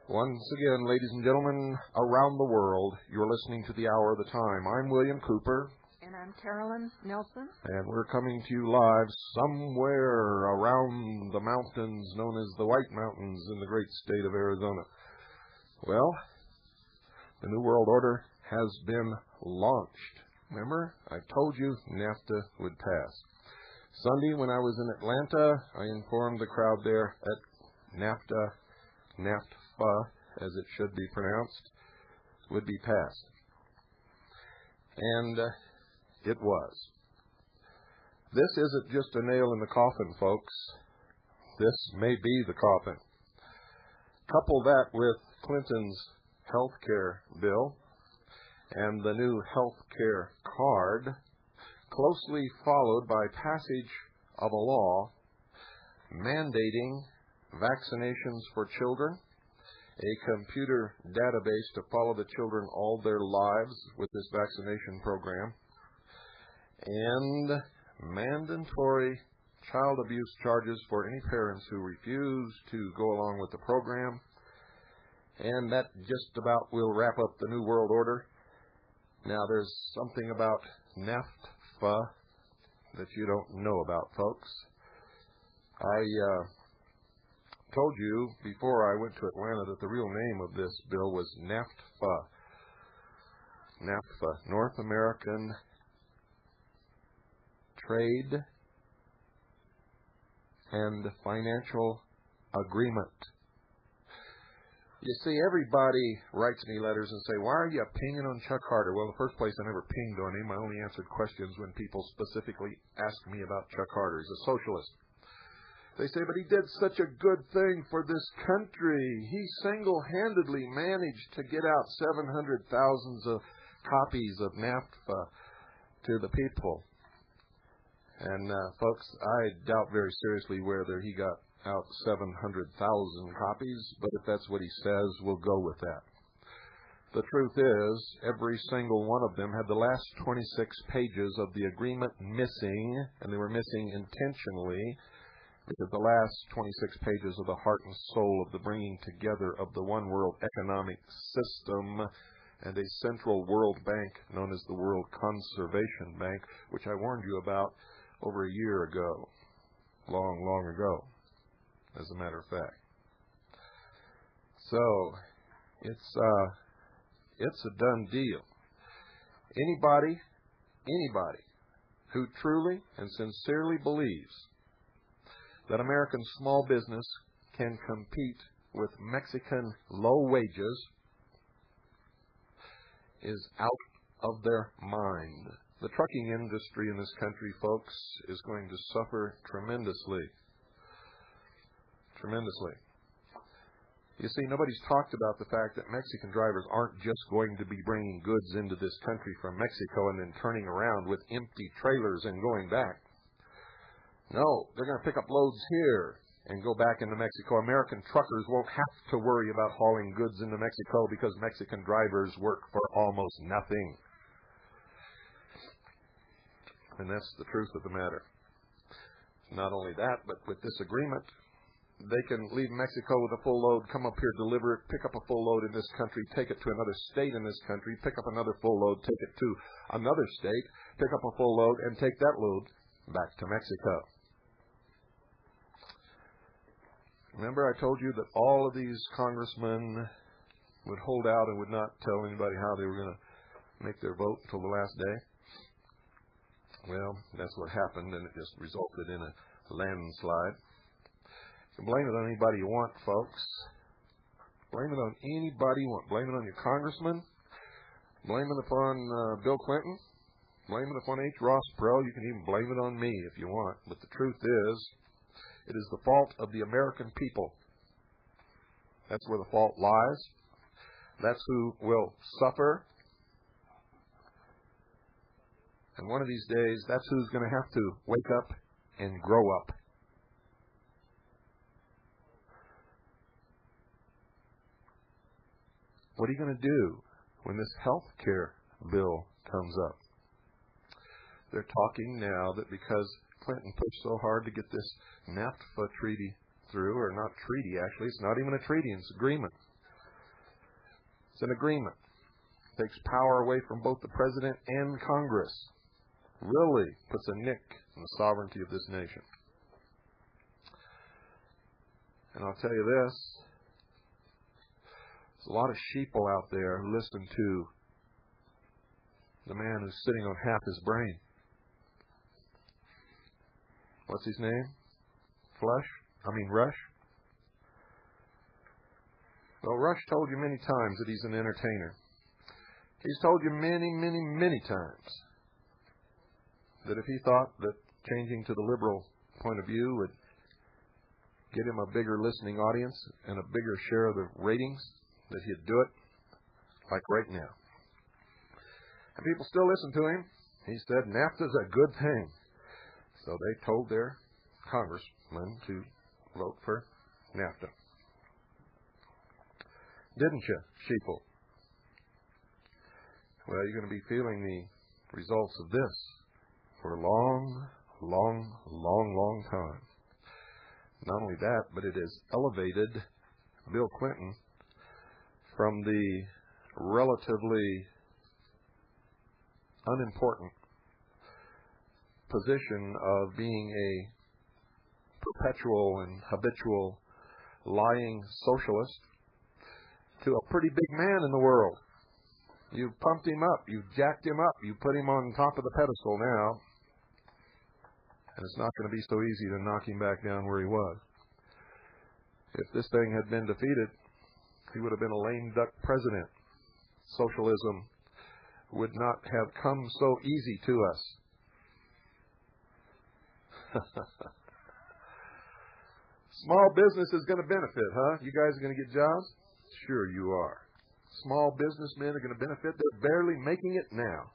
Once again, ladies and gentlemen, around the world, you're listening to the Hour of the Time. I'm William Cooper. And I'm Carolyn Nelson. And we're coming to you live somewhere around the mountains known as the White Mountains in the great state of Arizona. Well, the New World Order has been launched. Remember, I told you NAFTA would pass. Sunday, when I was in Atlanta, I informed the crowd there that NAFTA, as it should be pronounced, would be passed. And it was. This isn't just a nail in the coffin, folks. This may be the coffin. Couple that with Clinton's health care bill and the new health care card, closely followed by passage of a law mandating vaccinations for children, a computer database to follow the children all their lives with this vaccination program, and mandatory child abuse charges for any parents who refuse to go along with the program. And that just about will wrap up the New World Order. Now, there's something about NAFTA that you don't know about, folks. I told you before I went to Atlanta that the real name of this bill was NAFTA. NAFTA, North American Trade and Financial Agreement. You see, everybody writes me letters and say, why are you pinging on Chuck Carter? Well, in the first place, I never pinged on him. I only answered questions when people specifically asked me about Chuck Carter. He's a socialist. They say, but he did such a good thing for this country. He single-handedly managed to get out 700,000 copies of NAFTA to the people. And, folks, I doubt very seriously whether he got out 700,000 copies, but if that's what he says, we'll go with that. The truth is, every single one of them had the last 26 pages of the agreement missing, and they were missing intentionally, because the last 26 pages of the heart and soul of the bringing together of the one world economic system and a central world bank known as the World Conservation Bank, which I warned you about over a year ago, long ago, as a matter of fact. So, it's a done deal. Anybody who truly and sincerely believes that American small business can compete with Mexican low wages is out of their mind. The trucking industry in this country, folks, is going to suffer tremendously. Tremendously. You see, nobody's talked about the fact that Mexican drivers aren't just going to be bringing goods into this country from Mexico and then turning around with empty trailers and going back. No, they're going to pick up loads here and go back into Mexico. American truckers won't have to worry about hauling goods into Mexico because Mexican drivers work for almost nothing. And that's the truth of the matter. Not only that, but with this agreement, they can leave Mexico with a full load, come up here, deliver it, pick up a full load in this country, take it to another state in this country, pick up another full load, take it to another state, pick up a full load, and take that load back to Mexico. Remember, I told you that all of these congressmen would hold out and would not tell anybody how they were going to make their vote until the last day? Well, that's what happened, and it just resulted in a landslide. You can blame it on anybody you want, folks. Blame it on anybody you want. Blame it on your congressman. Blame it upon Bill Clinton. Blame it upon H. Ross Perot. You can even blame it on me if you want. But the truth is, it is the fault of the American people. That's where the fault lies. That's who will suffer. And one of these days, that's who's going to have to wake up and grow up. What are you going to do when this health care bill comes up? They're talking now that because Clinton pushed so hard to get this NAFTA treaty through, or not treaty actually, it's not even a treaty, it's an agreement. It's an agreement. It takes power away from both the president and Congress. Really puts a nick in the sovereignty of this nation. And I'll tell you this, there's a lot of sheeple out there who listen to the man who's sitting on half his brain. What's his name? Rush? Well, Rush told you many times that he's an entertainer. He's told you many, many, many times that if he thought that changing to the liberal point of view would get him a bigger listening audience and a bigger share of the ratings, that he'd do it like right now. And people still listen to him. He said NAFTA's a good thing. So they told their congressman to vote for NAFTA. Didn't you, sheeple? Well, you're going to be feeling the results of this for a long, long, long, long time. Not only that, but it has elevated Bill Clinton from the relatively unimportant position of being a perpetual and habitual lying socialist to a pretty big man in the world. You've pumped him up. You've jacked him up. You put him on top of the pedestal now. And it's not going to be so easy to knock him back down where he was. If this thing had been defeated, he would have been a lame duck president. Socialism would not have come so easy to us. Small business is going to benefit, huh? You guys are going to get jobs? Sure you are. Small businessmen are going to benefit. They're barely making it now.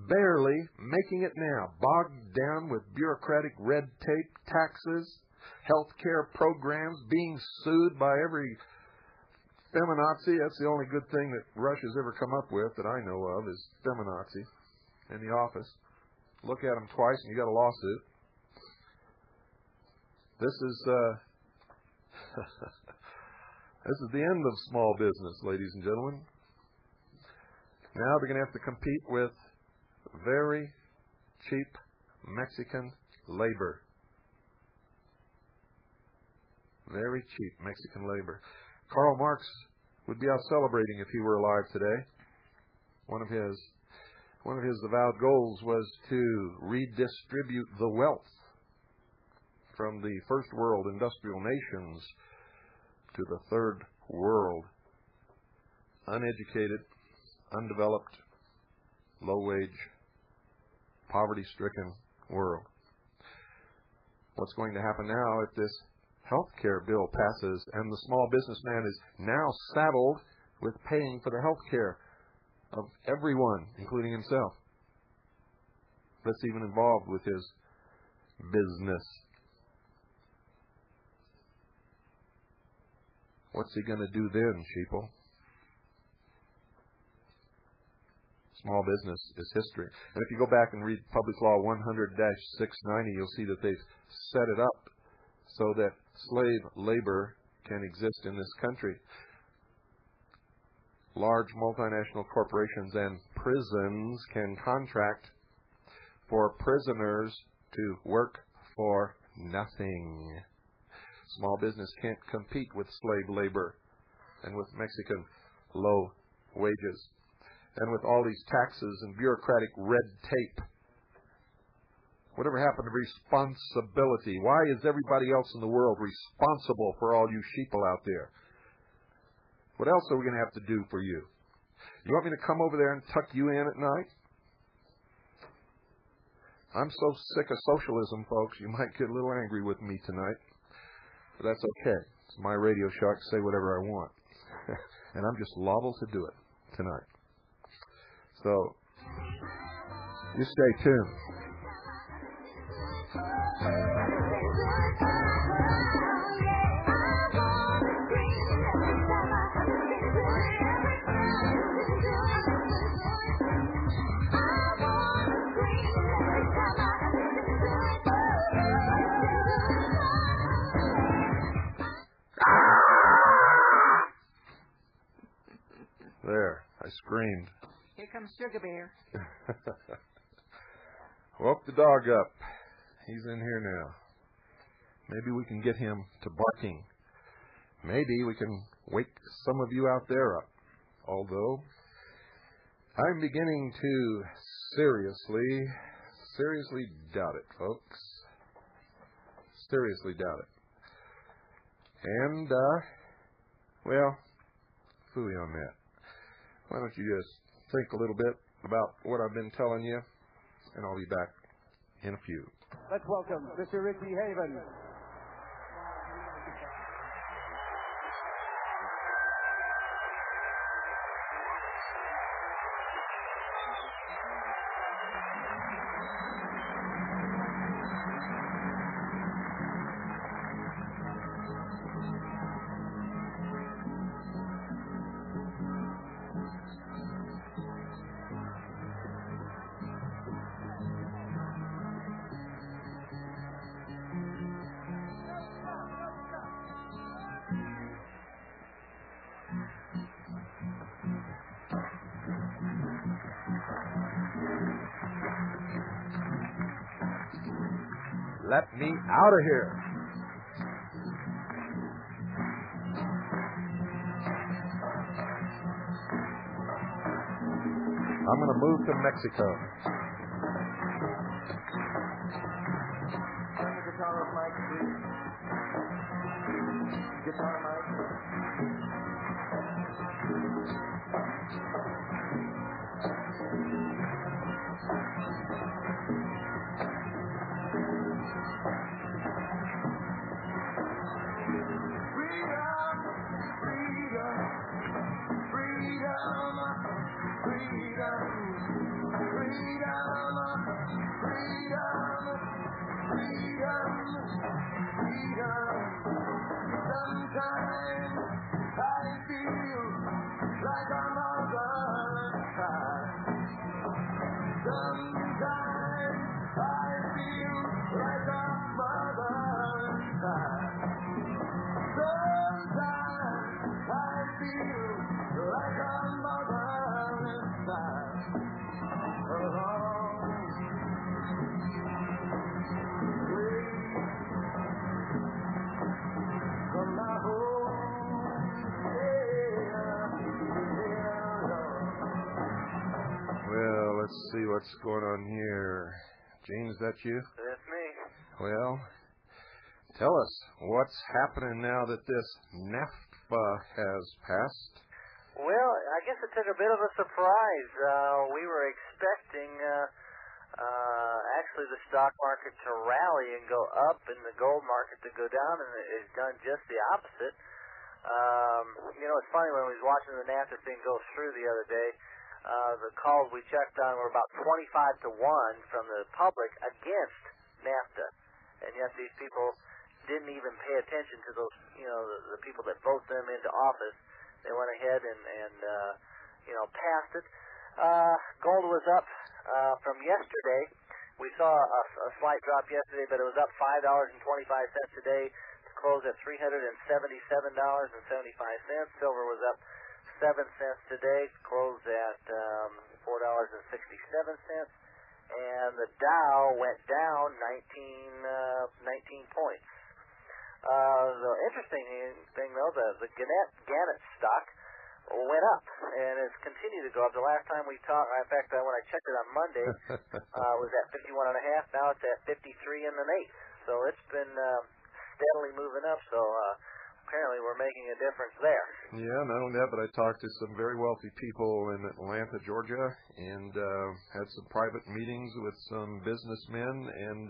Barely making it now. Bogged down with bureaucratic red tape, taxes, health care programs, being sued by every feminazi. That's the only good thing that Russia's ever come up with that I know of is feminazi in the office. Look at them twice and you got a lawsuit. This is this is the end of small business, ladies and gentlemen. Now they're going to have to compete with very cheap Mexican labor. Very cheap Mexican labor. Karl Marx would be out celebrating if he were alive today. One of his avowed goals was to redistribute the wealth from the first world industrial nations to the third world uneducated, undeveloped, low-wage, poverty-stricken world. What's going to happen now if this health care bill passes and the small businessman is now saddled with paying for the health care of everyone, including himself, that's even involved with his business? What's he going to do then, sheeple? Small business is history. And if you go back and read Public Law 100-690, you'll see that they've set it up so that slave labor can exist in this country. Large multinational corporations and prisons can contract for prisoners to work for nothing. Small business can't compete with slave labor and with Mexican low wages and with all these taxes and bureaucratic red tape. Whatever happened to responsibility? Why is everybody else in the world responsible for all you sheeple out there? What else are we going to have to do for you? You want me to come over there and tuck you in at night? I'm so sick of socialism, folks, you might get a little angry with me tonight. But that's okay. It's my radio show. I can say whatever I want. And I'm just liable to do it tonight. So, you stay tuned. There, I screamed. Here comes Sugar Bear. Woke the dog up. He's in here now. Maybe we can get him to barking. Maybe we can wake some of you out there up. Although, I'm beginning to seriously doubt it, folks. Seriously doubt it. And, well, fooey on that. Why don't you just think a little bit about what I've been telling you, and I'll be back in a few. Let's welcome Mr. Richie Haven. Let me out of here. I'm going to move to Mexico. Turn the guitar off, Mike, please. Guitar, Mike. Well, let's see what's going on here. Gene, is that you? That's me. Well, tell us, what's happening now that this NAFTA has passed? Well, I guess it took a bit of a surprise. We were expecting actually the stock market to rally and go up and the gold market to go down, and it's done just the opposite. It's funny, when we was watching the NAFTA thing go through the other day, the calls we checked on were about 25 to 1 from the public against NAFTA. And yet these people didn't even pay attention to those, the people that vote them into office. They went ahead and passed it. Gold was up from yesterday. We saw a slight drop yesterday, but it was up $5.25 today to close at $377.75. Silver was up 7 cents today, closed at $4.67, and the Dow went down 19 points. The interesting thing, though, the Gannett stock went up, and it's continued to go up. The last time we talked, in fact, when I checked it on Monday, was at 51.5. Now it's at 53 1/8. So it's been steadily moving up. So apparently we're making a difference there. Yeah, not only that, but I talked to some very wealthy people in Atlanta, Georgia, and had some private meetings with some businessmen, and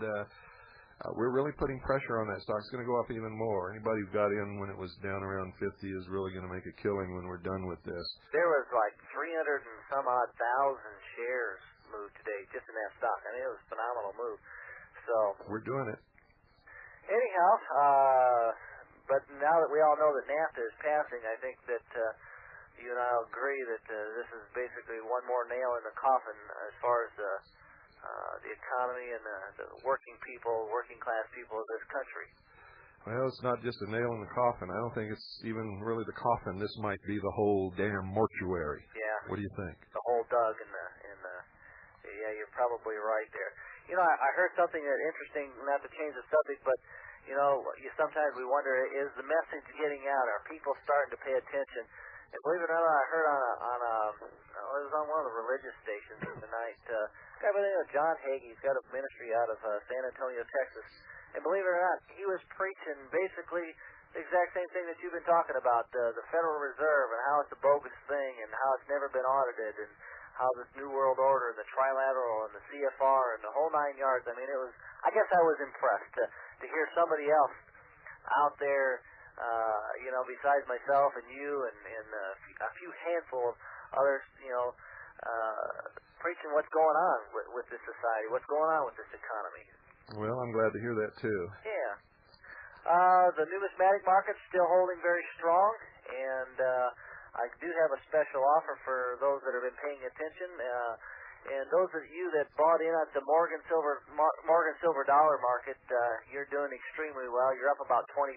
we're really putting pressure on that stock. It's going to go up even more. Anybody who got in when it was down around 50 is really going to make a killing when we're done with this. There was like 300 and some odd thousand shares moved today just in that stock. I mean, it was a phenomenal move. So we're doing it. anyhow, but now that we all know that NAFTA is passing, I think that you and I will agree that this is basically one more nail in the coffin as far as the economy and the working people, working class people of this country. Well, it's not just a nail in the coffin. I don't think it's even really the coffin. This might be the whole damn mortuary. Yeah. What do you think? The whole dug in the yeah, you're probably right there. You know, I heard something that interesting, not to change the subject, but you know, sometimes we wonder, is the message getting out? Are people starting to pay attention? And believe it or not, I heard it was on one of the religious stations tonight. A guy by the name of John Hagee, he's got a ministry out of San Antonio, Texas. And believe it or not, he was preaching basically the exact same thing that you've been talking about, the Federal Reserve and how it's a bogus thing and how it's never been audited and how this New World Order and the Trilateral and the CFR and the whole 9 yards. I mean, I guess I was impressed to hear somebody else out there, you know, besides myself and you and a few handful of others, you know, preaching what's going on with this society, what's going on with this economy. Well, I'm glad to hear that, too. Yeah. The numismatic market's still holding very strong, and I do have a special offer for those that have been paying attention. And those of you that bought in at the Morgan silver dollar market, you're doing extremely well. You're up about 25%.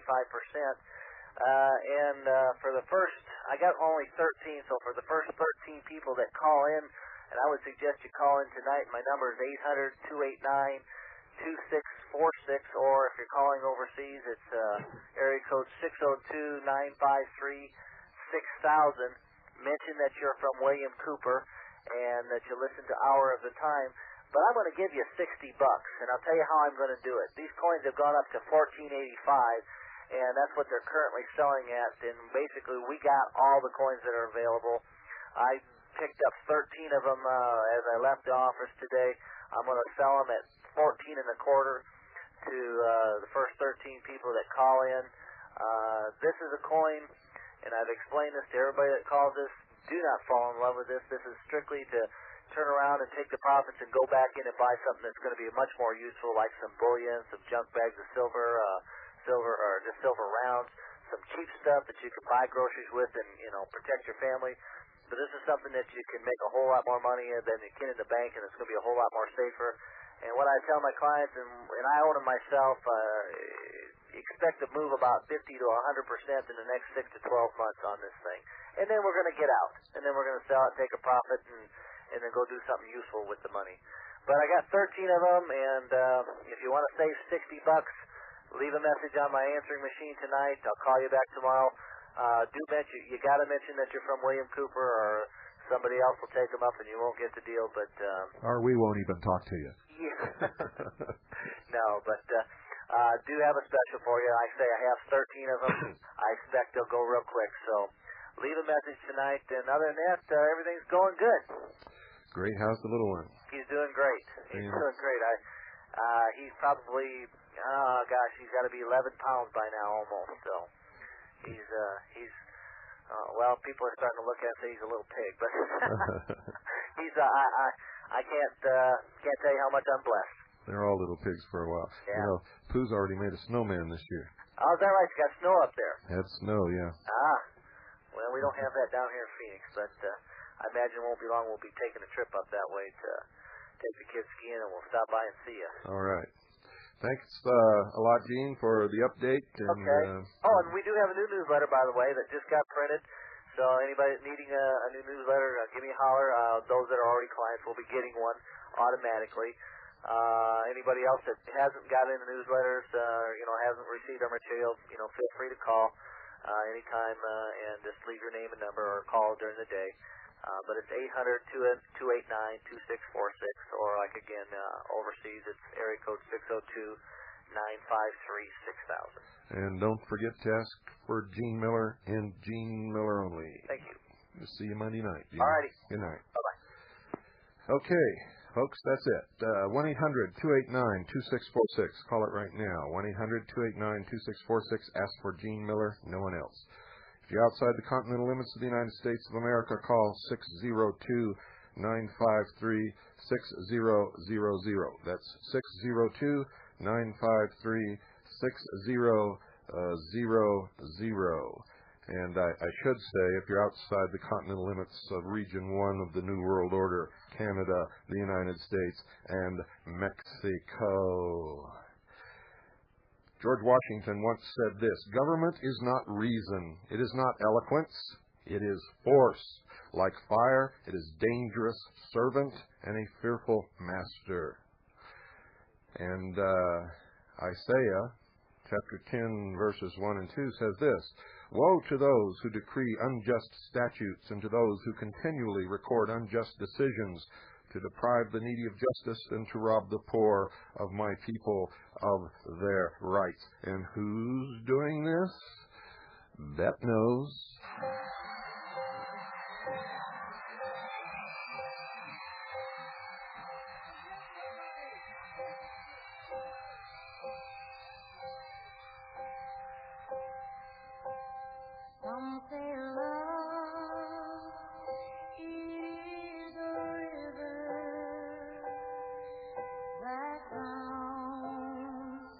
And for the first, I got only 13, so for the first 13 people that call in, and I would suggest you call in tonight, my number is 800-289-2646, or if you're calling overseas, it's area code 602-953-6000. Mention that you're from William Cooper and that you listen to Hour of the Time. But I'm going to give you $60, and I'll tell you how I'm going to do it. These coins have gone up to $14.85, and that's what they're currently selling at. And basically, we got all the coins that are available. I picked up 13 of them as I left the office today. I'm going to sell them at 14 1/4 to the first 13 people that call in. This is a coin, and I've explained this to everybody that calls this. Do not fall in love with this. This is strictly to turn around and take the profits and go back in and buy something that's going to be much more useful, like some bullion, some junk bags of silver or just silver rounds, some cheap stuff that you can buy groceries with and, you know, protect your family. But this is something that you can make a whole lot more money than you can in the bank, and it's going to be a whole lot more safer. And what I tell my clients, and I own them myself, expect to move about 50 to 100% in the next 6 to 12 months on this thing. And then we're going to get out, and then we're going to sell it, take a profit, and then go do something useful with the money. But I got 13 of them, and if you want to save $60, leave a message on my answering machine tonight. I'll call you back tomorrow. Do mention, you got to mention that you're from William Cooper, or somebody else will take them up and you won't get the deal. But or we won't even talk to you. Yeah. No, but do have a special for you. I say I have 13 of them. I expect they'll go real quick. So leave a message tonight. And other than that, everything's going good. Great. How's the little one? He's doing great. He's doing great. He's probably, he's got to be 11 pounds by now almost. So he's well, people are starting to look at him and say he's a little pig, but he's I can't tell you how much I'm blessed. They're all little pigs for a while. Yeah. You know, Pooh's already made a snowman this year. Oh, is that right? You got snow up there? Had snow, yeah. Well, we don't have that down here in Phoenix, but I imagine it won't be long. We'll be taking a trip up that way to take the kids skiing, and we'll stop by and see you. All right. Thanks a lot, Gene, for the update. And, okay. And we do have a new newsletter, by the way, that just got printed. So anybody needing a new newsletter, give me a holler. Those that are already clients will be getting one automatically. Anybody else that hasn't gotten the newsletters, hasn't received our material, feel free to call anytime and just leave your name and number or call during the day. But it's 800-289-2646, or like again, overseas, it's area code 602-953-6000. And don't forget to ask for Gene Miller and Gene Miller only. Thank you. We'll see you Monday night. Gene. All righty. Good night. Bye-bye. Okay, folks, that's it. 1-800-289-2646. Call it right now. 1-800-289-2646. Ask for Gene Miller, no one else. If you're outside the continental limits of the United States of America, call 602-953-6000. That's 602-953-6000. 6000. And I should say, if you're outside the continental limits of Region 1 of the New World Order, Canada, the United States, and Mexico. George Washington once said this: government is not reason, it is not eloquence, it is force. Like fire, it is dangerous servant and a fearful master. And Isaiah chapter 10, verses 1 and 2 says this: woe to those who decree unjust statutes and to those who continually record unjust decisions, to deprive the needy of justice and to rob the poor of my people of their rights. And who's doing this? Bet knows. Some say love, it is a river that drowns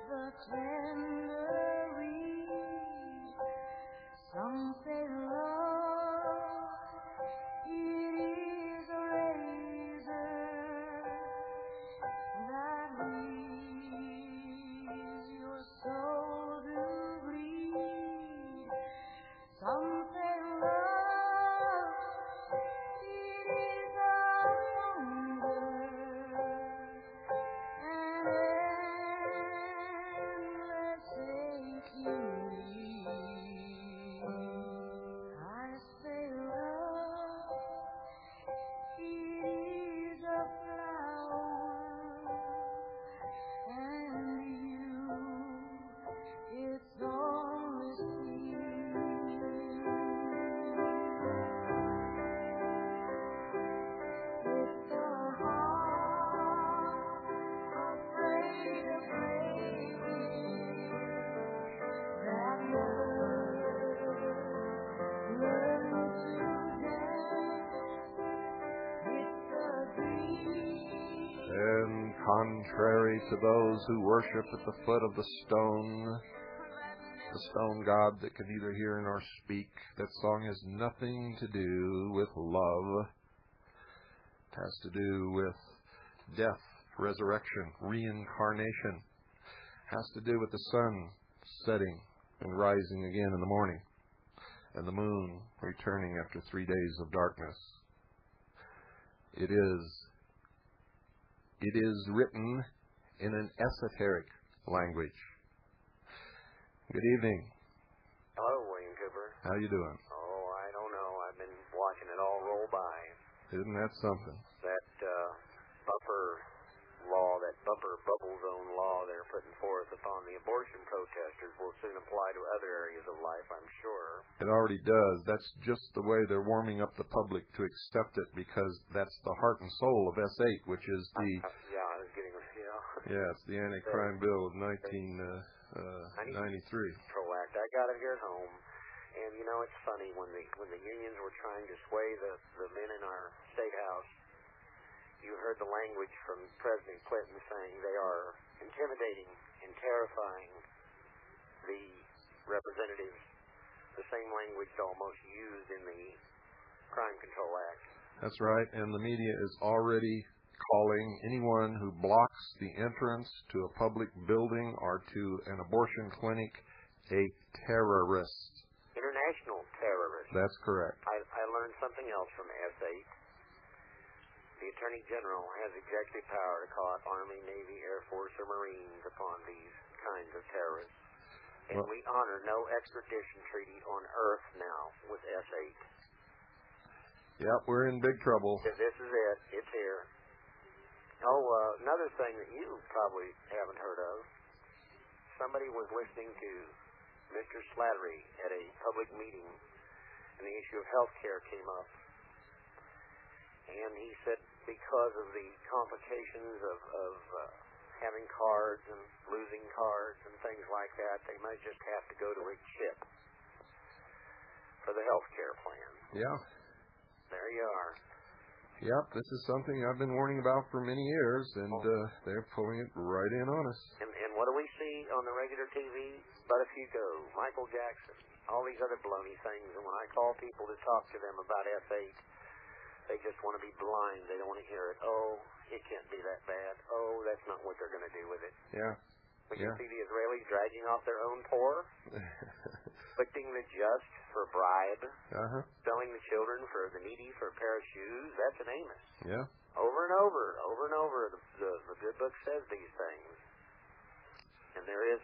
the tender reed. Some say love, it is a razor that leaves your soul to bleed. Some say love, it is a wonder, an endless aching need. I say love, it is a flower, and you, it's only seed. It's a heart afraid of breaking, that learns to dance. It's a dream. And contrary to those who worship at the foot of the stone god that can neither hear nor speak, that song has nothing to do with love. It has to do with death, resurrection, reincarnation. It has to do with the sun setting and rising again in the morning, and the moon returning after 3 days of darkness. It is written in an esoteric language. Good evening. Hello, William Cooper. How you doing? Oh, I don't know. I've been watching it all roll by. Isn't that something? That buffer law, that bubble zone law they're putting forth upon the abortion protesters will soon apply to other areas of life, I'm sure. It already does. That's just the way they're warming up the public to accept it, because that's the heart and soul of S8, which is the... Yeah, I was getting... Yeah, it's the anti-crime bill of 1993. Control Act. I got it here at home. And, you know, it's funny, when the unions were trying to sway the men in our state house, you heard the language from President Clinton saying they are intimidating and terrifying the representatives, the same language almost used in the Crime Control Act. That's right, and the media is already calling anyone who blocks the entrance to a public building or to an abortion clinic a terrorist. International terrorist. That's correct. I learned something else from S8. The Attorney General has executive power to call out Army, Navy, Air Force, or Marines upon these kinds of terrorists. And we honor no extradition treaty on Earth now with S8. Yep, we're in big trouble. This is it. It's here. Oh, another thing that you probably haven't heard of. Somebody was listening to Mr. Slattery at a public meeting, and the issue of health care came up. And he said because of the complications of having cards and losing cards and things like that, they might just have to go to a chip for the health care plan. Yeah. There you are. Yep, this is something I've been warning about for many years, and they're pulling it right in on us. And what do we see on the regular TV? But if you go, Michael Jackson, all these other baloney things, and when I call people to talk to them about F8, they just want to be blind. They don't want to hear it. Oh, it can't be that bad. Oh, that's not what they're going to do with it. Yeah. We can see the Israelis dragging off their own poor, afflicting the just for a bribe, selling the children for the needy for a pair of shoes. That's an Amos. Yeah. Over and over, the good book says these things. And there is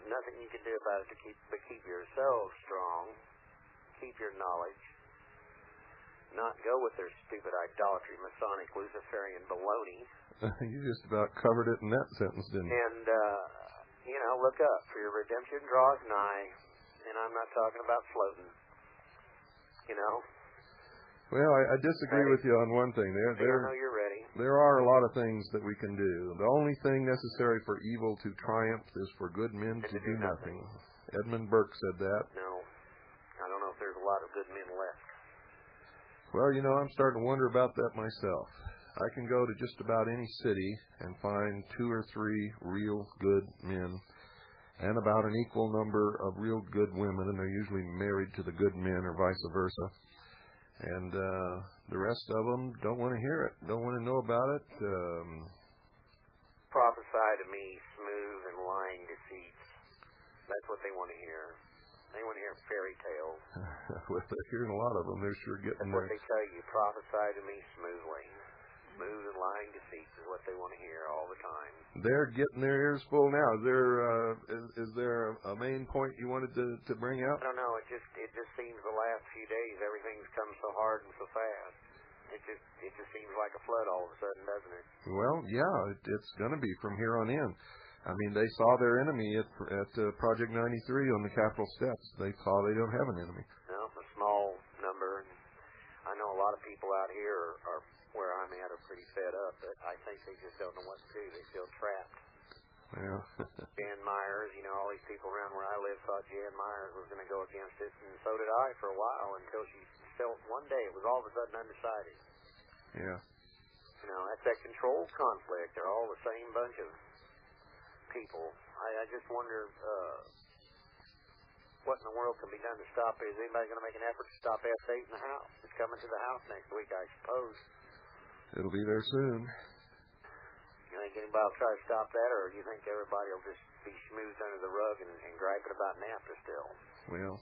nothing you can do about it but keep yourselves strong, keep your knowledge, not go with their stupid idolatry, Masonic, Luciferian baloney. You just about covered it in that sentence, didn't you? And, look up, for your redemption draws nigh, and I'm not talking about floating, Well, I disagree with you on one thing. I know you're ready. There are a lot of things that we can do. The only thing necessary for evil to triumph is for good men to do nothing. Edmund Burke said that. No, I don't know if there's a lot of good men left. Well, I'm starting to wonder about that myself. I can go to just about any city and find 2 or 3 real good men and about an equal number of real good women, and they're usually married to the good men or vice versa. And the rest of them don't want to hear it, don't want to know about it. Prophesy to me smooth and lying deceits. That's what they want to hear. They want to hear fairy tales. Well, they're hearing a lot of them. They're sure getting That's what they tell you. Prophesy to me smoothly. Smooth and lying deceits is what they want to hear all the time. They're getting their ears full now. Is there a main point you wanted to bring out? I don't know. It just seems the last few days everything's come so hard and so fast. It just seems like a flood all of a sudden, doesn't it? Well, yeah, it's going to be from here on in. I mean, they saw their enemy at Project 93 on the Capitol steps. They saw they don't have an enemy. No, a small number. I know a lot of people out here are where I'm at are pretty fed up, but I think they just don't know what to do. They feel trapped. Well, Jan Myers, all these people around where I live thought Jan Myers was going to go against it, and so did I for a while until she felt one day it was all of a sudden undecided. yeah. That's that control conflict. They're all the same bunch of people. I just wonder what in the world can be done to stop it. Is anybody going to make an effort to stop F8 in the House? It's coming to the House next week, I suppose. It'll be there soon. You think anybody will try to stop that, or do you think everybody will just be schmoozed under the rug and griping about NAFTA still? Well,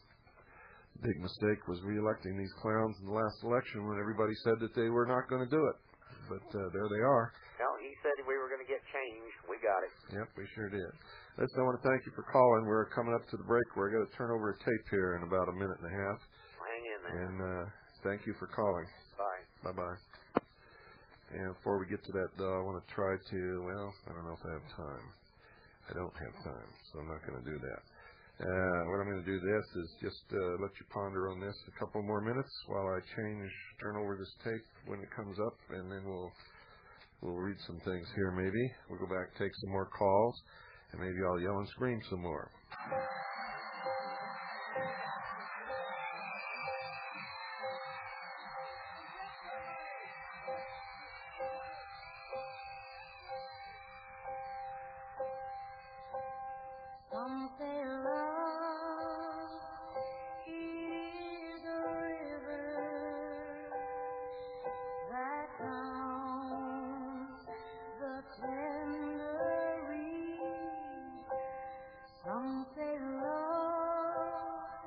big mistake was reelecting these clowns in the last election when everybody said that they were not going to do it. But there they are. Well, he said we were going to get change. We got it. Yep, we sure did. Listen, I want to thank you for calling. We're coming up to the break. We're going to turn over a tape here in about a minute and a half. Hang in there. And thank you for calling. Bye. Bye-bye. And before we get to that, though, I want to try to, I don't know if I have time. I don't have time, so I'm not going to do that. What I'm going to do is just let you ponder on this a couple more minutes while I turn over this tape when it comes up, and then we'll read some things here maybe. We'll go back, take some more calls, and maybe I'll yell and scream some more. Some say love, it is a river that drowns the tender reed. Some say love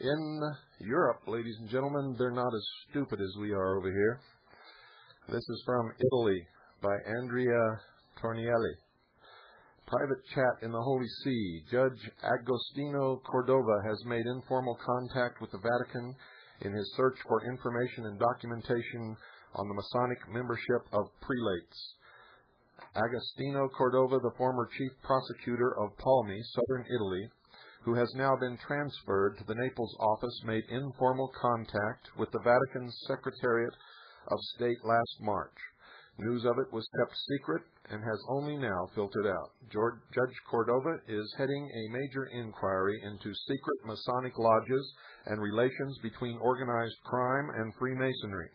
In Europe, ladies and gentlemen, they're not as stupid as we are over here. This is from Italy by Andrea Tornielli. Private chat in the Holy See. Judge Agostino Cordova has made informal contact with the Vatican in his search for information and documentation on the Masonic membership of prelates. Agostino Cordova, the former chief prosecutor of Palmi, southern Italy, who has now been transferred to the Naples office, made informal contact with the Vatican's Secretariat of State last March. News of it was kept secret and has only now filtered out. Judge Cordova is heading a major inquiry into secret Masonic lodges and relations between organized crime and Freemasonry.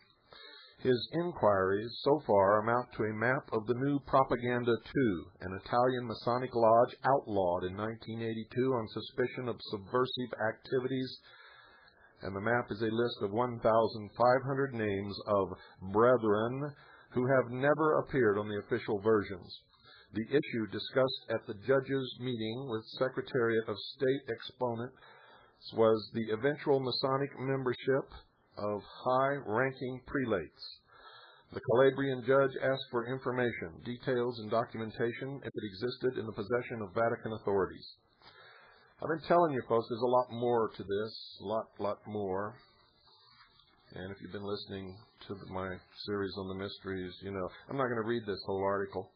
His inquiries so far amount to a map of the new Propaganda II, an Italian Masonic lodge outlawed in 1982 on suspicion of subversive activities, and the map is a list of 1,500 names of brethren who have never appeared on the official versions. The issue discussed at the judge's meeting with Secretariat of State exponents was the eventual Masonic membership of high-ranking prelates. The Calabrian judge asked for information, details, and documentation if it existed in the possession of Vatican authorities. I've been telling you, folks, there's a lot more to this, a lot more. And if you've been listening to my series on the mysteries, you know, I'm not going to read this whole article.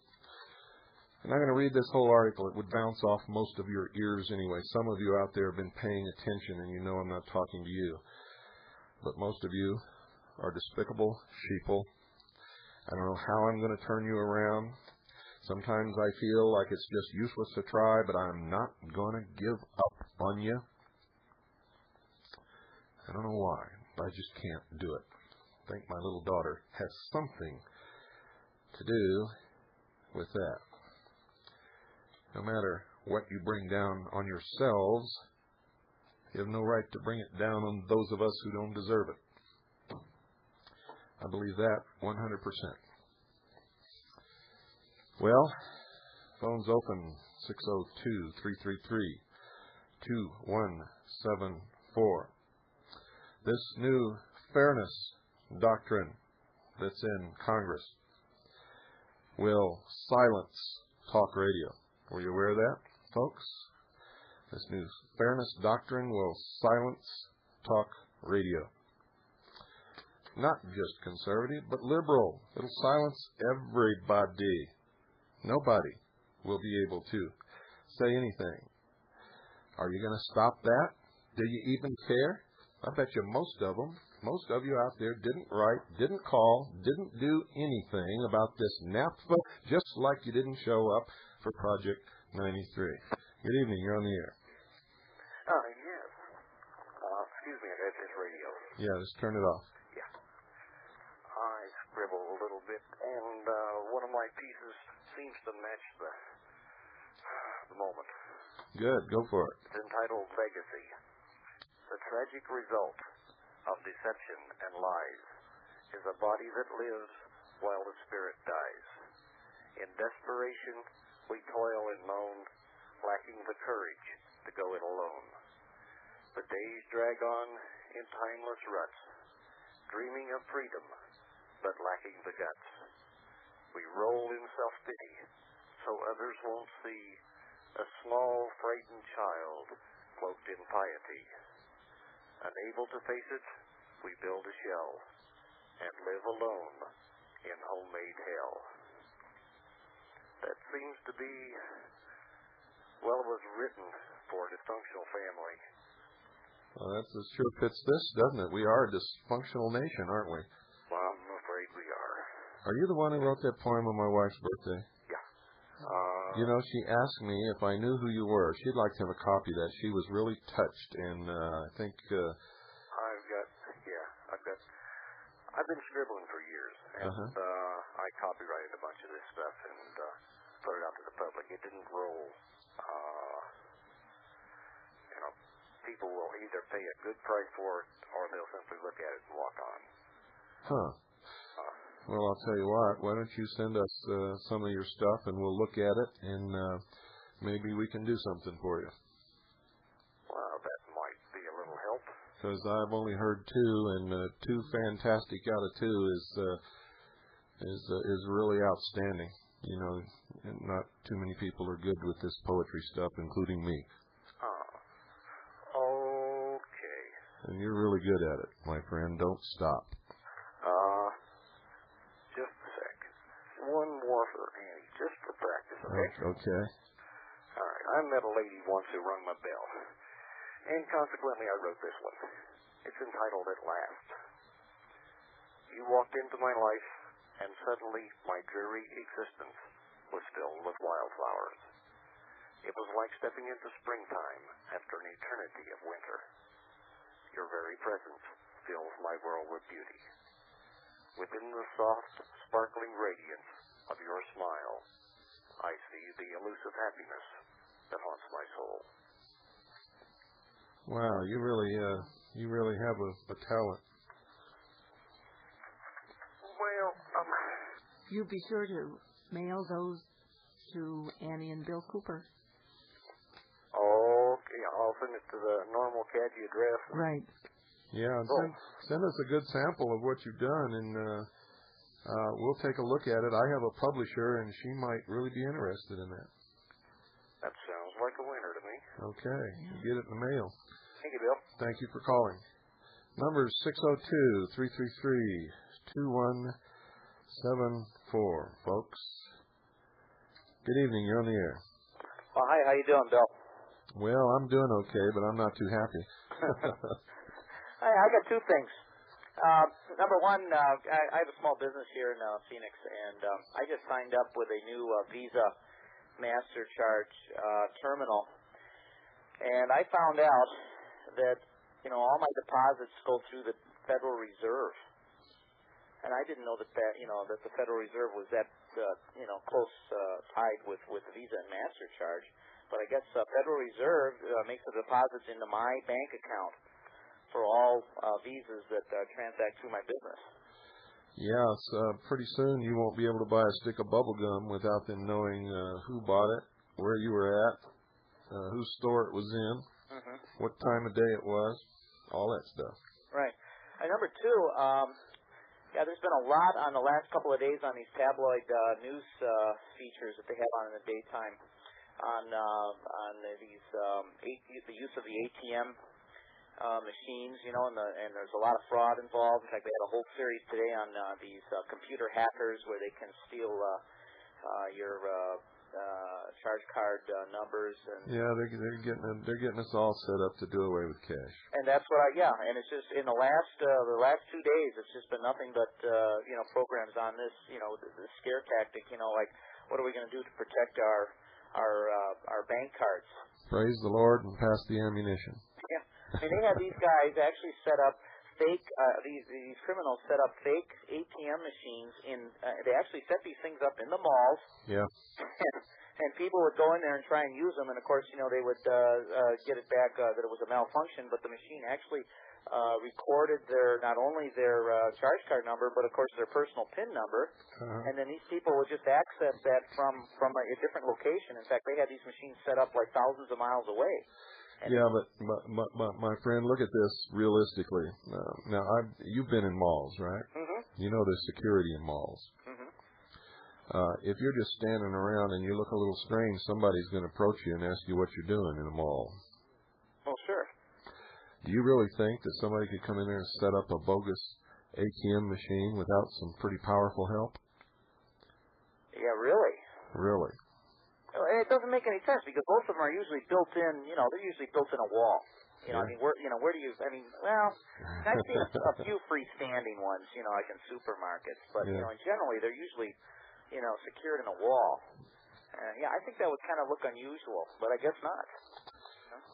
I'm not going to read this whole article. It would bounce off most of your ears anyway. Some of you out there have been paying attention, and you know I'm not talking to you. But most of you are despicable sheeple. I don't know how I'm going to turn you around. Sometimes I feel like it's just useless to try, but I'm not going to give up on you. I don't know why, but I just can't do it. I think my little daughter has something to do with that. No matter what you bring down on yourselves, you have no right to bring it down on those of us who don't deserve it. I believe that 100%. Well, phone's open, 602-333-2174. This new fairness doctrine that's in Congress will silence talk radio. Were you aware of that, folks? This new fairness doctrine will silence talk radio. Not just conservative, but liberal. It'll silence everybody. Nobody will be able to say anything. Are you going to stop that? Do you even care? I bet you most of you out there didn't write, didn't call, didn't do anything about this NAFTA, just like you didn't show up for Project 93. Good evening. You're on the air. Yes. Excuse me, I got this radio. Yeah, just turn it off. Yeah. I scribble a little bit, and one of my pieces seems to match the moment. Good. Go for it. It's entitled Legacy. The tragic result of deception and lies is a body that lives while the spirit dies. In desperation, we toil and moan, lacking the courage to go it alone. The days drag on in timeless ruts, dreaming of freedom, but lacking the guts. We roll in self-pity, so others won't see a small, frightened child cloaked in piety. Unable to face it, we build a shell and live alone in homemade hell. That seems to be, well, it was written for a dysfunctional family. Well, that sure fits this, doesn't it? We are a dysfunctional nation, aren't we? Well, I'm afraid we are. Are you the one who wrote that poem on my wife's birthday? Yeah. You know, she asked me if I knew who you were. She'd like to have a copy of that. She was really touched, and I think... I've been scribbling for years, and I copyrighted a bunch of this stuff and put it out to the public. It didn't roll. People will either pay a good price for it, or they'll simply look at it and walk on. Huh. Well, I'll tell you what. Why don't you send us some of your stuff, and we'll look at it, and maybe we can do something for you. Well, that might be a little help. because I've only heard two, and two fantastic out of two is really outstanding. You know, and not too many people are good with this poetry stuff, including me. Okay. And you're really good at it, my friend. Don't stop. Just a sec. One more for Annie, just for practice, okay? Okay. All right. I met a lady once who rung my bell, and consequently I wrote this one. It's entitled At Last. You walked into my life, and suddenly my dreary existence was filled with wildflowers. It was like stepping into springtime after an eternity of winter. Your very presence fills my world with beauty. Within the soft, sparkling radiance of your smile, I see the elusive happiness that haunts my soul. Wow, you really have a talent. Well, You be sure to mail those to Annie and Bill Cooper. okay, I'll send it to the normal caddy address. Right. Yeah, send us a good sample of what you've done, and we'll take a look at it. I have a publisher, and she might really be interested in that. That sounds like a winner to me. Okay, get it in the mail. Thank you, Bill. Thank you for calling. Number is 602-333-2174, folks. Good evening, you're on the air. Well, hi, how you doing, Bill? Well, I'm doing okay, but I'm not too happy. I got two things. Number one, I have a small business here in Phoenix, and I just signed up with a new Visa Master Charge terminal, and I found out that all my deposits go through the Federal Reserve, and I didn't know that the Federal Reserve was that close tied with Visa and Master Charge, but I guess Federal Reserve makes the deposits into my bank account for all visas that transact through my business. Yes, pretty soon you won't be able to buy a stick of bubble gum without them knowing who bought it, where you were at, whose store it was in, what time of day it was, all that stuff. Right. And number two, there's been a lot on the last couple of days on these tabloid news features that they have on in the daytime on these the use of the ATM machines, and there's a lot of fraud involved. In fact, they had a whole series today on these computer hackers where they can steal your charge card numbers. And yeah, they're getting us all set up to do away with cash. And that's what and it's just in the last 2 days, it's just been nothing but programs on this, the scare tactic. Like what are we going to do to protect our bank cards? Praise the Lord and pass the ammunition. Yeah. I mean, they had these guys actually set up fake, these criminals set up fake ATM machines they actually set these things up in the malls. Yeah. And people would go in there and try and use them, and of course, they would get it back that it was a malfunction, but the machine actually recorded not only their charge card number, but of course their personal PIN number, and then these people would just access that from a different location. In fact, they had these machines set up like thousands of miles away. Yeah, but my friend, look at this realistically. Now, you've been in malls, right? You know there's security in malls. If you're just standing around and you look a little strange, somebody's going to approach you and ask you what you're doing in a mall. Oh, sure. Do you really think that somebody could come in there and set up a bogus ATM machine without some pretty powerful help? Yeah, really? Really. It doesn't make any sense because both of them are usually built in. They're usually built in a wall. I mean, where do you? I mean, well, I've seen a few freestanding ones, like in supermarkets, but generally they're usually, secured in a wall. I think that would kind of look unusual, but I guess not.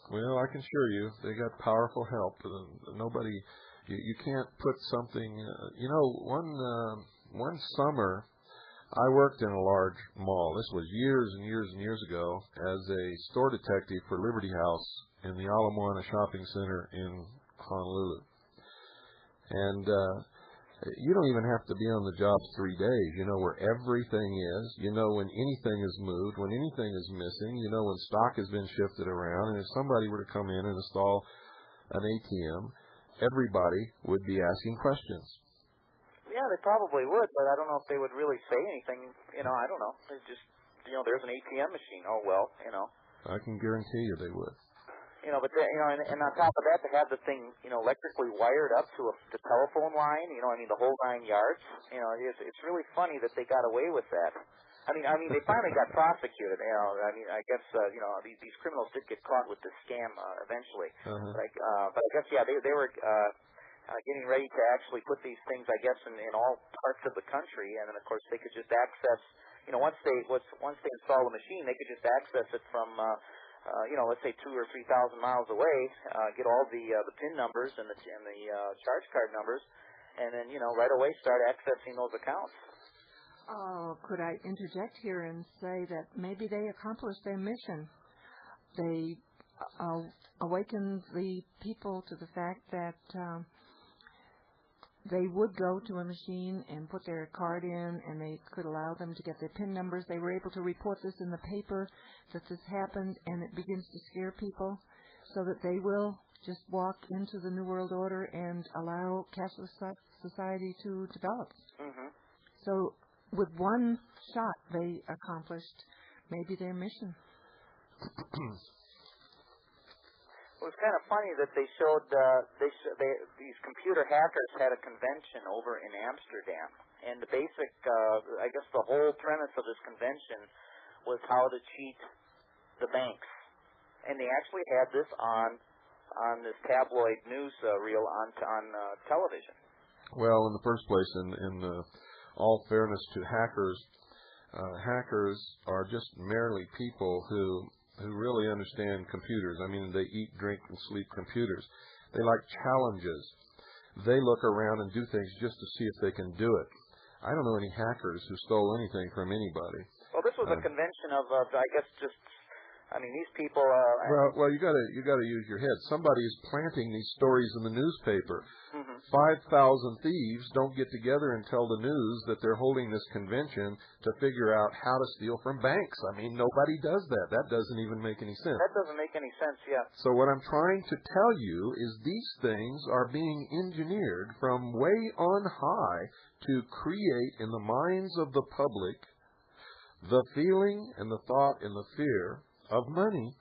Well, I can assure you, they got powerful help. Nobody, you can't put something. One summer, I worked in a large mall. This was years and years and years ago as a store detective for Liberty House in the Ala Moana Shopping Center in Honolulu. And you don't even have to be on the job 3 days. You know where everything is. You know when anything is moved, when anything is missing. You know when stock has been shifted around. And if somebody were to come in and install an ATM, everybody would be asking questions. Yeah, they probably would, but I don't know if they would really say anything. I don't know. It's just, there's an ATM machine. Oh, well, I can guarantee you they would. But and on top of that, to have the thing, electrically wired up to the telephone line, the whole 9 yards. It's really funny that they got away with that. I mean, they finally got prosecuted. I guess these criminals did get caught with this scam eventually. But I guess they were getting ready to actually put these things, I guess, in all parts of the country, and then of course they could just access. Once they install the machine, they could just access it from. Let's say 2,000 or 3,000 miles away, get all the PIN numbers and the charge card numbers, and then right away start accessing those accounts. Could I interject here and say that maybe they accomplished their mission? They awakened the people to the fact that they would go to a machine and put their card in, and they could allow them to get their PIN numbers. They were able to report this in the paper that this happened, and it begins to scare people so that they will just walk into the New World Order and allow cashless society to develop. Mm-hmm. So with one shot, they accomplished maybe their mission. It was kind of funny that they showed these computer hackers had a convention over in Amsterdam, and the basic, I guess, the whole premise of this convention was how to cheat the banks, and they actually had this on this tabloid news reel on television. Well, in the first place, in all fairness to hackers, hackers are just merely people who really understand computers. I mean, they eat, drink, and sleep computers. They like challenges. They look around and do things just to see if they can do it. I don't know any hackers who stole anything from anybody. Well, this was a convention of, I guess, these people. Well, you got to use your head. Somebody is planting these stories in the newspaper. Mm-hmm. 5,000 thieves don't get together and tell the news that they're holding this convention to figure out how to steal from banks. I mean, nobody does that. That doesn't even make any sense. That doesn't make any sense, yeah. So what I'm trying to tell you is these things are being engineered from way on high to create in the minds of the public the feeling and the thought and the fear of money,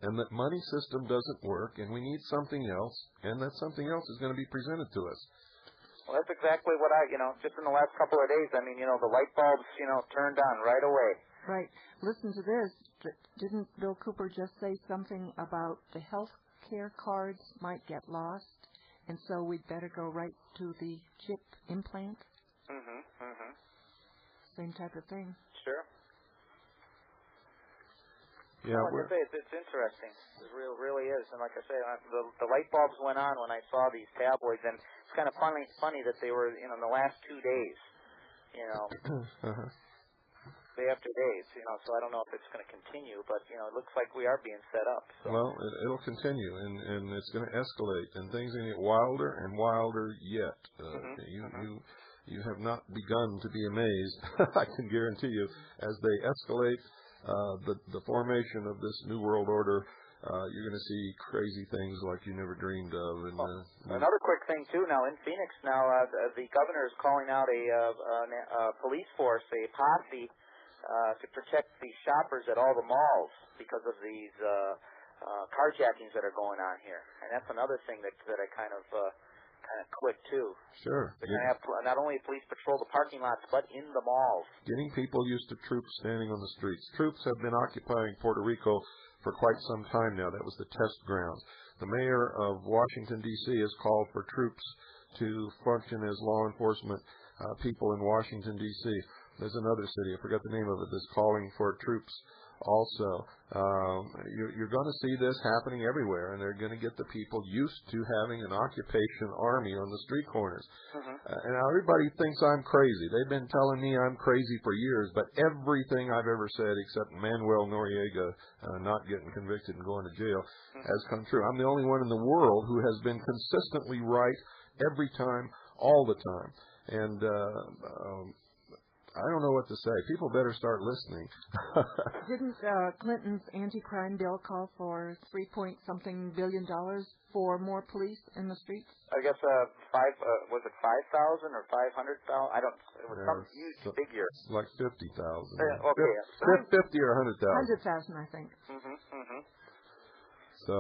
and that money system doesn't work, and we need something else, and that something else is going to be presented to us. Well, that's exactly what just in the last couple of days, the light bulbs, turned on right away. Right. Listen to this. Didn't Bill Cooper just say something about the health care cards might get lost, and so we'd better go right to the chip implant? Mm-hmm, mm-hmm. Same type of thing. Sure. Yeah, like I say, it's interesting. It really is. And like I say, the light bulbs went on when I saw these tabloids, and it's kind of funny that they were, in the last 2 days, day after day. So I don't know if it's going to continue, but it looks like we are being set up. So. Well, it'll continue, and it's going to escalate, and things are going to get wilder and wilder yet. You have not begun to be amazed. I can guarantee you, as they escalate. The formation of this New World Order, you're going to see crazy things like you never dreamed of. And another quick thing too. Now in Phoenix, the governor is calling out a police force, a posse, to protect the shoppers at all the malls because of these carjackings that are going on here. And that's another thing that I kind of quit too. Sure. They're going to have not only police patrol the parking lots, but in the malls. Getting people used to troops standing on the streets. Troops have been occupying Puerto Rico for quite some time now. That was the test grounds. The mayor of Washington, D.C. has called for troops to function as law enforcement people in Washington, D.C. There's another city, I forgot the name of it, that's calling for troops also. You're going to see this happening everywhere, and they're going to get the people used to having an occupation army on the street corners. Mm-hmm. And everybody thinks I'm crazy. They've been telling me I'm crazy for years, but everything I've ever said, except Manuel Noriega not getting convicted and going to jail, has come true. I'm the only one in the world who has been consistently right every time, all the time. And I don't know what to say. People better start listening. Didn't Clinton's anti-crime bill call for $3-something billion for more police in the streets? I guess was it 5,000 or 500,000? I don't. It was some huge figure. It's like 50,000. Okay. 50 or 100,000. 100,000, I think. So,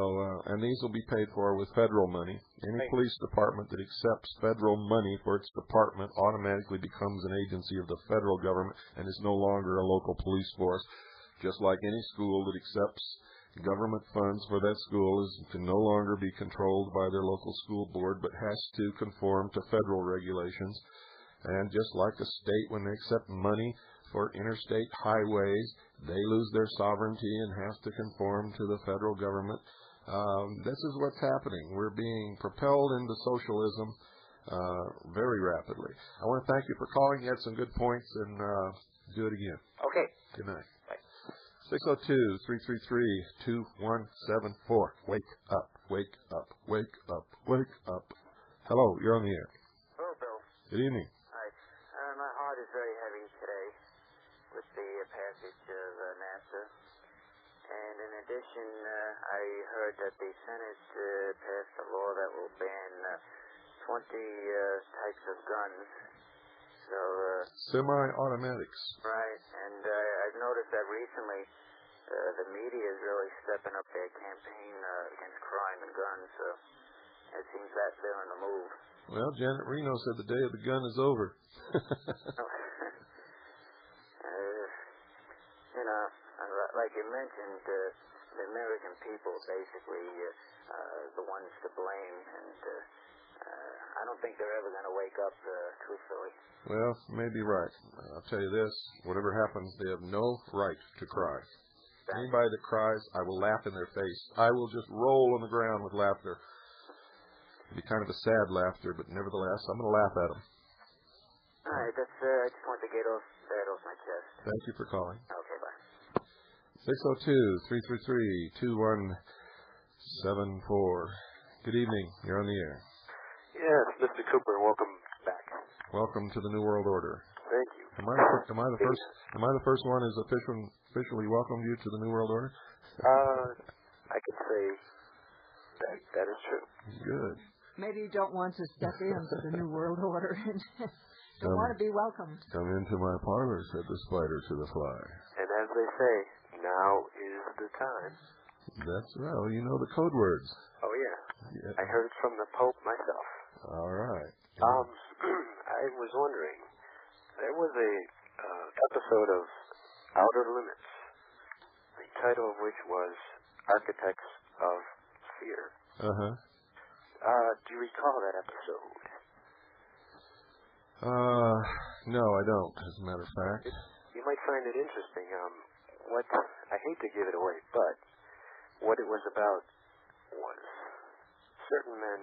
and these will be paid for with federal money. Any police department that accepts federal money for its department automatically becomes an agency of the federal government and is no longer a local police force. Just like any school that accepts government funds for that school can no longer be controlled by their local school board, but has to conform to federal regulations. And just like a state, when they accept money for interstate highways, they lose their sovereignty and have to conform to the federal government. This is what's happening. We're being propelled into socialism very rapidly. I want to thank you for calling. You had some good points, and do it again. Okay. Good night. Bye. 602-333-2174. Wake up, wake up, wake up, wake up. Hello, you're on the air. Hello, Bill. Good evening. Hi. My heart is very heavy today with the passage of NAFTA. And in addition, I heard that the Senate passed a law that will ban 20 types of guns. So Semi-automatics. right, and I've noticed that recently the media is really stepping up their campaign against crime and guns. So it seems that they're on the move. Well, Janet Reno said the day of the gun is over. Like you mentioned, the American people basically the ones to blame, and I don't think they're ever going to wake up truthfully. Well, you may be right. I'll tell you this, whatever happens, they have no right to cry. Anybody that cries, I will laugh in their face. I will just roll on the ground with laughter. It'll be kind of a sad laughter, but nevertheless, I'm going to laugh at them. All right, that's, I just want to get that off my chest. Thank you for calling. Okay, bye. 602-333-2174. Good evening. You're on the air. Yes, Mr. Cooper, welcome back. Welcome to the New World Order. Thank you. Am I the first one who's officially welcomed you to the New World Order? I can say that is true. Good. Maybe you don't want to step into the New World Order and don't want to be welcomed. Come into my parlor, said the spider to the fly. And as they say, now is the time. That's right. Well, you know the code words. Oh, yeah. I heard it from the Pope myself. All right. I was wondering, there was a episode of Outer Limits, the title of which was Architects of Fear. Uh-huh. Do you recall that episode? No, I don't, as a matter of fact. You might find it interesting. I hate to give it away, but what it was about was certain men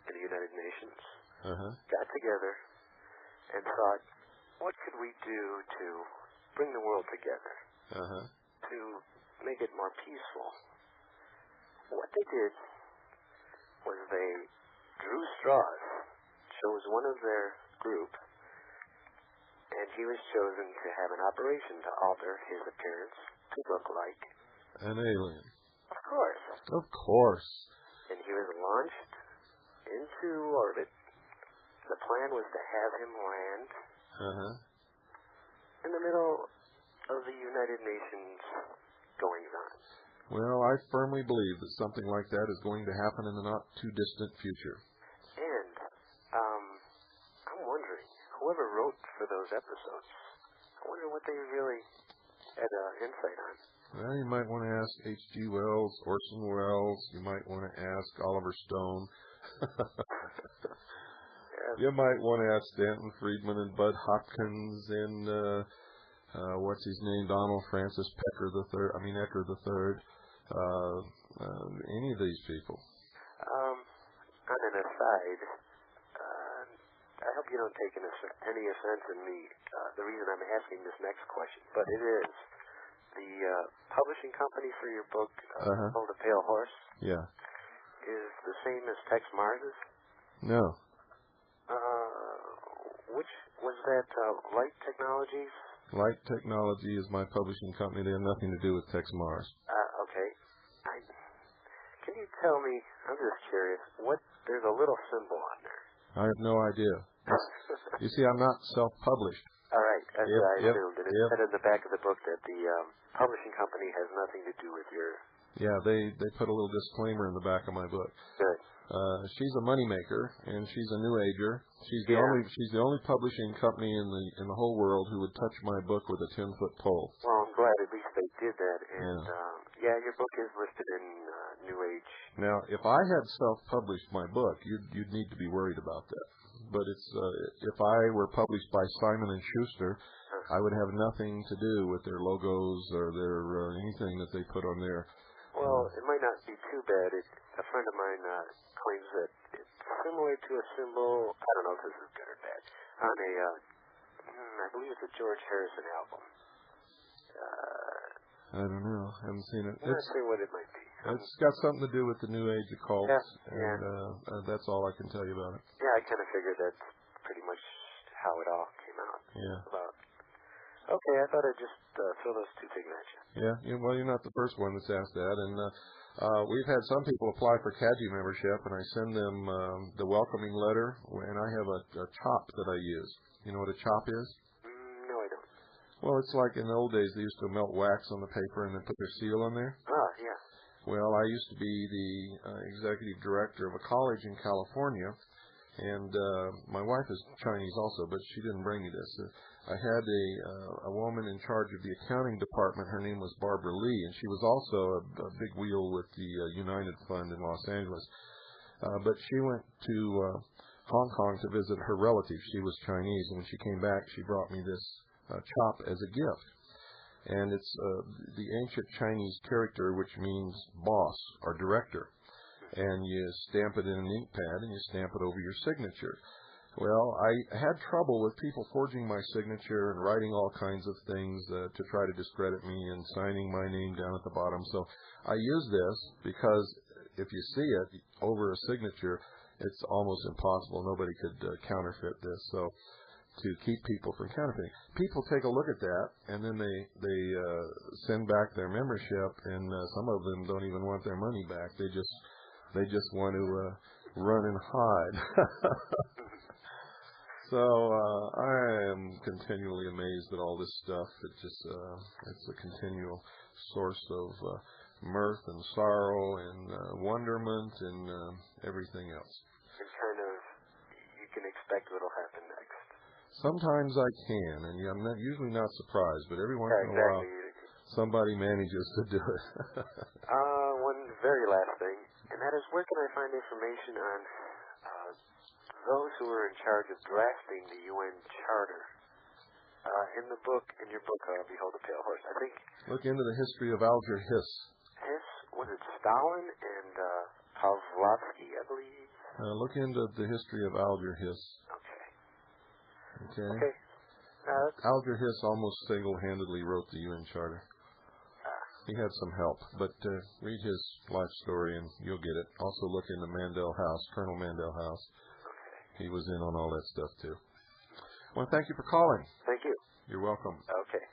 in the United Nations got together and thought, what could we do to bring the world together, to make it more peaceful? What they did was they drew straws, chose one of their group, and he was chosen to have an operation to alter his appearance to look like an alien. Of course. Of course. And he was launched into orbit. The plan was to have him land in the middle of the United Nations goings-on. Well, I firmly believe that something like that is going to happen in the not-too-distant future. And I'm wondering, whoever wrote for those episodes, I wonder what they really had insight on. Well, you might want to ask H.G. Wells, Orson Welles. You might want to ask Oliver Stone. You might want to ask Stanton Friedman and Bud Hopkins and what's his name, Donald Francis Ecker III. Any of these people. On an aside, I hope you don't take any offense in me. The reason I'm asking this next question, but it is the publishing company for your book, called The Pale Horse. Yeah. Is the same as Tex Mars's? No. Which was that Light Technologies? Light Technology is my publishing company. They have nothing to do with Tex Mars. Okay. Can you tell me, I'm just curious, there's a little symbol on there. I have no idea. You see, I'm not self-published. All right, that's what I assumed. And it said in the back of the book that the publishing company has nothing to do with your... Yeah, they put a little disclaimer in the back of my book. Good. She's a moneymaker, and she's a new ager. She's the only publishing company in the whole world who would touch my book with a 10-foot pole. Well, I'm glad at least they did that. And your book is listed in New Age. Now, if I had self-published my book, you'd need to be worried about that. But it's if I were published by Simon & Schuster, I would have nothing to do with their logos or their anything that they put on there. Well, it might not be too bad. A friend of mine claims that it's similar to a symbol. I don't know if this is good or bad. On a, I believe it's a George Harrison album. I don't know. I haven't seen it. Let's see what it might be. It's got something to do with the New Age occult, and that's all I can tell you about it. Yeah, I kind of figured that's pretty much how it all came out. Yeah. Okay, I thought I'd just throw those two things at you. Yeah, well, you're not the first one that's asked that, and we've had some people apply for CAGI membership, and I send them the welcoming letter, and I have a chop that I use. You know what a chop is? No, I don't. Well, it's like in the old days, they used to melt wax on the paper and then put their seal on there. Yeah. Well, I used to be the executive director of a college in California, and my wife is Chinese also, but she didn't bring me this. I had a woman in charge of the accounting department. Her name was Barbara Lee, and she was also a big wheel with the United Fund in Los Angeles. But she went to Hong Kong to visit her relative. She was Chinese, and when she came back, she brought me this chop as a gift. And it's the ancient Chinese character, which means boss or director. And you stamp it in an ink pad, and you stamp it over your signature. Well, I had trouble with people forging my signature and writing all kinds of things to try to discredit me and signing my name down at the bottom. So I use this because if you see it over a signature, it's almost impossible. Nobody could counterfeit this. So to keep people from counterfeiting, people take a look at that, and then they send back their membership, and some of them don't even want their money back. They just want to run and hide. So I am continually amazed at all this stuff. It's a continual source of mirth and sorrow and wonderment and everything else. And kind of, you can expect what'll happen next. Sometimes I can, and I'm usually not surprised, but every once in a while somebody manages to do it. One very last thing, and that is, where can I find information on those who are in charge of drafting the UN Charter? In your book, Behold the Pale Horse, I think. Look into the history of Alger Hiss. Was it Stalin and Pavlovsky, I believe? Look into the history of Alger Hiss. Okay. Alger Hiss almost single-handedly wrote the UN Charter. He had some help, but read his life story and you'll get it. Also look into Mandel House, Colonel Mandel House. He was in on all that stuff, too. Well, thank you for calling. Thank you. You're welcome. Okay.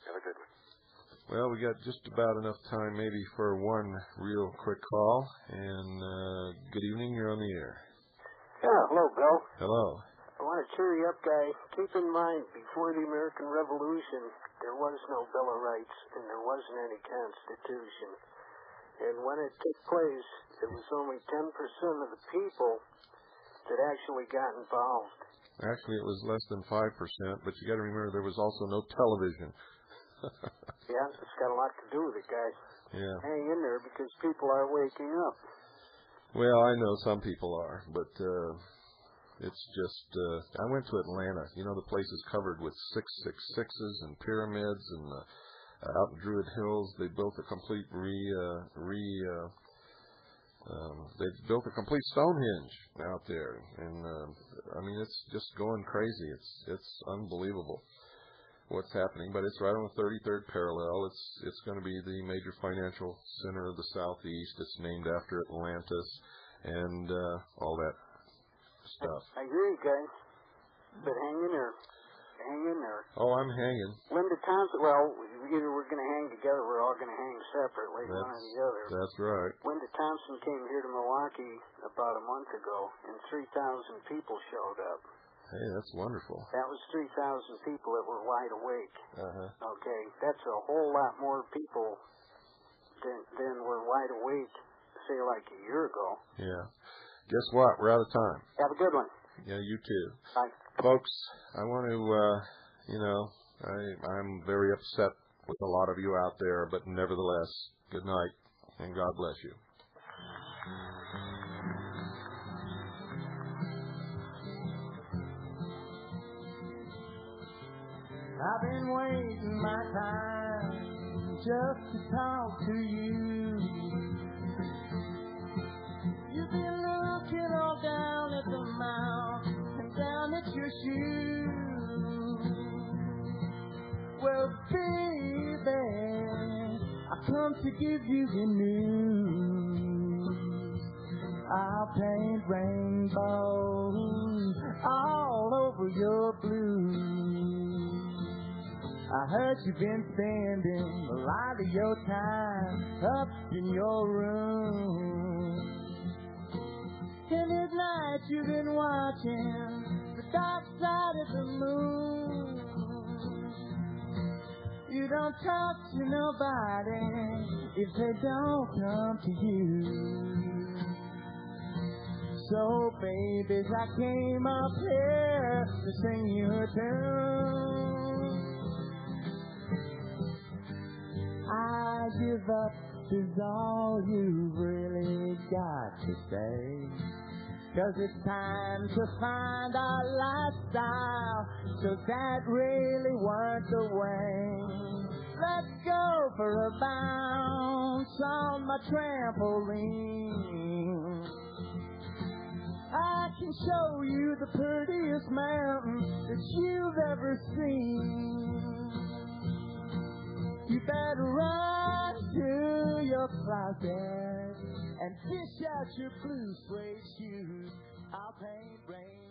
Have a good one. Well, we got just about enough time maybe for one real quick call. And good evening. You're on the air. Yeah, hello, Bill. Hello. I want to cheer you up, guy. Keep in mind, before the American Revolution, there was no Bill of Rights, and there wasn't any Constitution. And when it took place, it was only 10% of the people that actually got involved. Actually, it was less than 5%, but you got to remember there was also no television. Yeah, it's got a lot to do with it, guys. Yeah. Hang in there because people are waking up. Well, I know some people are, but it's just, I went to Atlanta. You know, the place is covered with 666s and pyramids, and out in Druid Hills, they built a complete they built a complete Stonehenge out there, and I mean, it's just going crazy. It's unbelievable what's happening, but it's right on the 33rd parallel. It's going to be the major financial center of the Southeast. It's named after Atlantis and all that stuff. I hear you guys, but hang in there. Hang in there. Oh, I'm hanging. Linda Thompson, well, either we're going to hang together or we're all going to hang separately, one or the other. That's right. Linda Thompson came here to Milwaukee about a month ago, and 3,000 people showed up. Hey, that's wonderful. That was 3,000 people that were wide awake. Uh-huh. Okay, that's a whole lot more people than were wide awake, say, like a year ago. Yeah. Guess what? We're out of time. Have a good one. Yeah, you too. Bye. Folks, I want to, I'm very upset with a lot of you out there, but nevertheless, good night, and God bless you. I've been waiting my time just to talk to you. You've been looking all down at the mouth and down at your shoes. Well, baby, I come to give you the news. I'll paint rainbows all over your blues. I heard you've been spending a lot of your time up in your room. And at night you've been watching the dark side of the moon. You don't talk to nobody if they don't come to you. So, babies, I came up here to sing you a tune. I give up is all you've really got to say. 'Cause it's time to find our lifestyle, 'cause that really weren't the way. Let's go for a bounce on my trampoline. I can show you the prettiest mountain that you've ever seen. You better run to your closet and fish out your blue suede shoes. I'll paint rain.